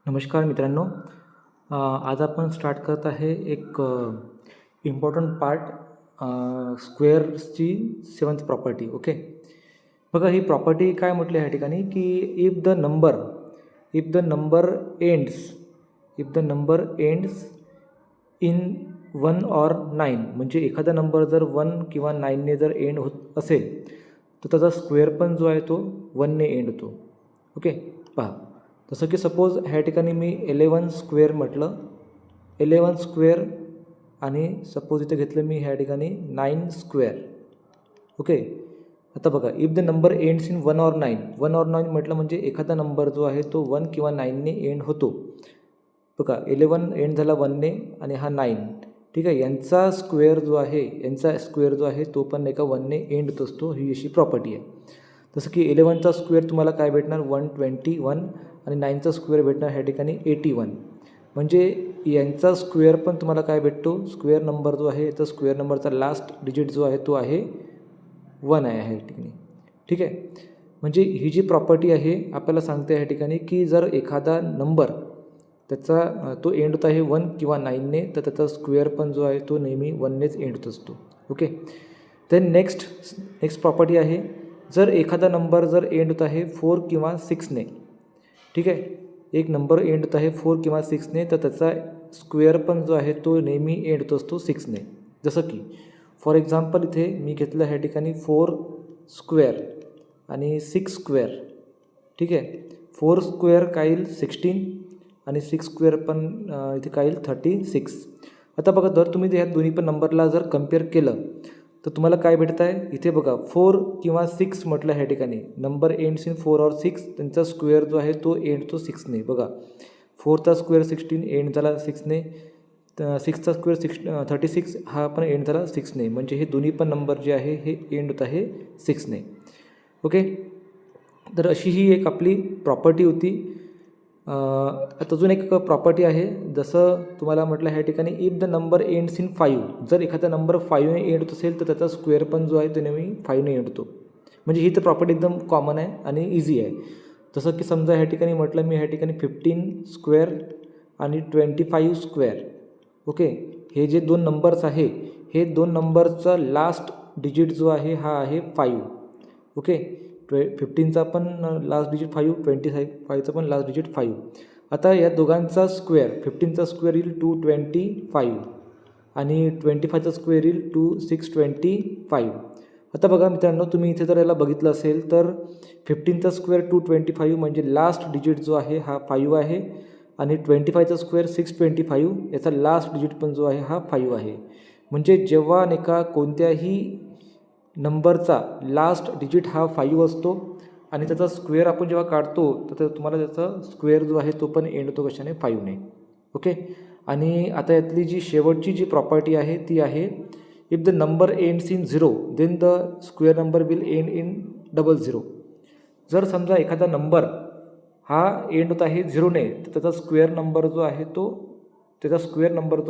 नमस्कार मित्रांनो. आज आपण स्टार्ट करत आहे एक इम्पॉर्टंट पार्ट, स्क्वेअर्सची सेवन्थ प्रॉपर्टी. ओके, बघा ही प्रॉपर्टी काय म्हटली ह्या ठिकाणी की if the number ends in 1 और 9, म्हणजे एखादा नंबर जर 1 किंवा 9ने जर एंड होत असेल तर त्याचा स्क्वेअर पण जो आहे तो 1ने एंड होतो. ओके, पहा जसं की सपोज ह्या ठिकाणी मी 11 स्क्वेअर म्हटलं, 11 स्क्वेअर आणि सपोज इथे घेतलं मी ह्या ठिकाणी 9 स्क्वेअर. ओके, आता बघा if the number ends in 1 और 9 म्हटलं म्हणजे एखादा नंबर जो आहे तो 1 किंवा 9ने एंड होतो. बघा 11 एंड झाला 1ने आणि हा 9, ठीक आहे, यांचा स्क्वेअर जो आहे तो पण एका 1ने एंड होत असतो. ही अशी प्रॉपर्टी आहे. जसं की 11चा स्क्वेअर तुम्हाला काय भेटणार 121 आणि 9चा स्क्वेअर भेटणार ह्या ठिकाणी 81. म्हणजे यांचा स्क्वेअर पण तुम्हाला काय भेटतो, स्क्वेअर नंबर जो आहे तर स्क्वेअर नंबरचा लास्ट डिजिट जो आहे तो आहे 1 आहे ह्या ठिकाणी. ठीक आहे, म्हणजे ही जी प्रॉपर्टी आहे आपल्याला सांगते ह्या ठिकाणी की जर एखादा नंबर त्याचा तो एंड होत आहे 1 किंवा 9ने तर त्याचा स्क्वेअर पण जो आहे तो नेहमी 1नेच एंड होत असतो. ओके, देन नेक्स्ट प्रॉपर्टी आहे जर एखादा नंबर जर एंड होत आहे 4 किंवा 6ने. ठीक आहे, एक नंबर एंड होत आहे 4 किंवा 6ने तर त्याचा स्क्वेअर पण जो आहे तो नेहमी एंड होत असतो 6ने. जसं की फॉर एक्झाम्पल इथे मी घेतलं ह्या ठिकाणी 4 स्क्वेअर आणि 6 स्क्वेअर. ठीक आहे, 4 स्क्वेअर काय येईल 16 आणि 6 स्क्वेअर पण इथे काय येईल 36. आता बघा जर तुम्ही ह्या दोन्ही पण नंबरला जर कम्पेअर केलं तर तुम्हाला काय भेटत आहे इथे बघा 4 किंवा 6 म्हटलं ह्या ठिकाणी नंबर एंड्स इन 4 और 6, त्यांचा स्क्वेअर जो आहे तो एंड तो 6ने. बघा 4चा स्क्वेअर 16 एंड झाला 6ने, 6चा स्क्वेअर 36 हा पण एंड झाला 6ने. म्हणजे हे दोन्ही पण नंबर जे आहे हे एंड होत आहे 6ने. ओके, तर अशी ही एक आपली प्रॉपर्टी होती. आता अजून एक प्रॉपर्टी आहे, जसं तुम्हाला म्हटलं ह्या ठिकाणी if the number ends in 5, जर एखादा नंबर 5ने एंड होत असेल तर त्याचा स्क्वेअर पण जो आहे तो नेहमी 5ने एंड होतो. म्हणजे ही तर प्रॉपर्टी एकदम कॉमन आहे आणि इझी आहे. जसं की समजा ह्या ठिकाणी म्हटलं मी ह्या ठिकाणी 15 स्क्वेअर आणि 25 स्क्वेअर. ओके, हे जे दोन नंबर्स आहे हे दोन नंबरचा लास्ट डिजिट जो आहे हा आहे 5. ओके, 15चा पण लास्ट डिजिट 5, 25चा पण लास्ट डिजिट 5. आता या दोघांचा स्क्वेअर 15चा स्क्वेअर येईल 225 आणि 25चा स्क्वेअर येईल 625. आता बघा मित्रांनो, तुम्ही इथे जर याला बघितलं असेल तर 15चा स्क्वेअर 225 म्हणजे लास्ट डिजिट जो आहे हा 5 आहे आणि 25चा स्क्वेअर 625 याचा लास्ट डिजिट पण जो आहे हा 5 आहे. म्हणजे जेव्हा नाही का कोणत्याही नंबरचा लास्ट डिजिट हा 5 असतो आणि त्याचा स्क्वेअर आपण जेव्हा काढतो तर तुम्हाला त्याचा स्क्वेअर जो आहे तो पण एंड होतो कशाने 5ने. ओके, आणि आता यातली जी शेवटची जी प्रॉपर्टी आहे ती आहे if the number ends in 0 then the square number will end in 00. जर समजा एखादा नंबर हा एंड होत आहे 0ने तर त्याचा स्क्वेअर नंबर जो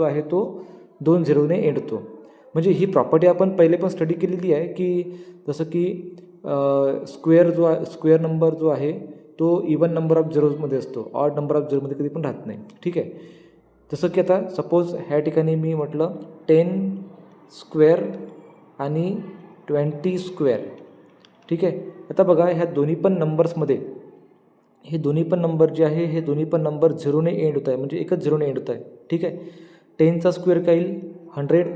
आहे तो 2 0ने एंड होतो. म्हणजे ही प्रॉपर्टी आपण पहिले पण स्टडी केलेली आहे की जसं की स्क्वेअर नंबर जो आहे तो इवन नंबर ऑफ झिरोजमध्ये असतो, ऑड नंबर ऑफ झिरोमध्ये कधी पण राहत नाही. ठीक आहे, जसं की आता सपोज ह्या ठिकाणी मी म्हटलं 10 स्क्वेअर आणि 20 स्क्वेअर. ठीक आहे, आता बघा ह्या दोन्ही पण नंबर्समध्ये हे दोन्ही पण नंबर जे आहे हे दोन्ही पण नंबर 0ने एंड होत आहे, म्हणजे एकच 0ने एंड होत आहे. ठीक आहे, 10चा स्क्वेअर काय येईल 100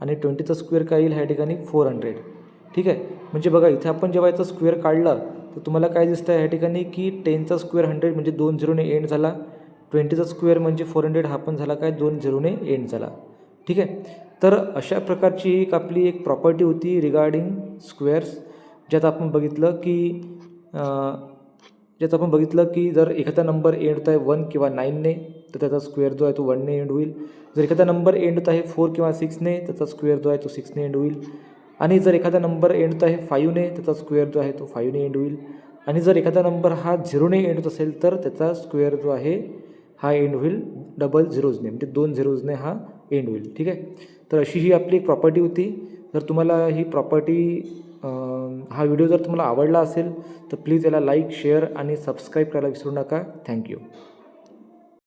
आणि 20चा स्क्वेअर काय येईल ह्या ठिकाणी 400. ठीक आहे, म्हणजे बघा इथे आपण जेव्हा याचा स्क्वेअर काढला तर तुम्हाला काय दिसतं आहे ह्या ठिकाणी की 10चा स्क्वेअर 100 म्हणजे 2 0ने एंड झाला, 20चा स्क्वेअर म्हणजे 400 हा पण झाला काय 2 0ने एंड झाला. ठीक आहे, तर अशा प्रकारची एक आपली एक प्रॉपर्टी होती रिगार्डिंग स्क्वेअर्स, ज्यात आपण बघितलं की जर एखादा नंबर एंड होत आहे 1 किंवा 9ने तर त्याचा स्क्वेअर जो आहे तो 1ने एंड होईल. जर एखादा नंबर एंड होत आहे 4 किंवा 6ने त्याचा स्क्वेअर जो आहे तो 6ने एंड होईल. आणि जर एखादा नंबर एंड होत आहे 5ने त्याचा स्क्वेअर जो आहे तो 5ने एंड होईल. आणि जर एखादा नंबर हा 0ने एंड होत असेल तर त्याचा स्क्वेअर जो आहे हा एंड होईल 00ने, म्हणजे 2 0ने हा एंड होईल. ठीक आहे, तर अशी ही आपली एक प्रॉपर्टी होती. जर तुम्हाला ही प्रॉपर्टी हा व्हिडिओ जर तुम्हाला आवडला असेल तर प्लीज याला लाईक शेअर आणि सबस्क्राईब करायला विसरू नका. थँक्यू.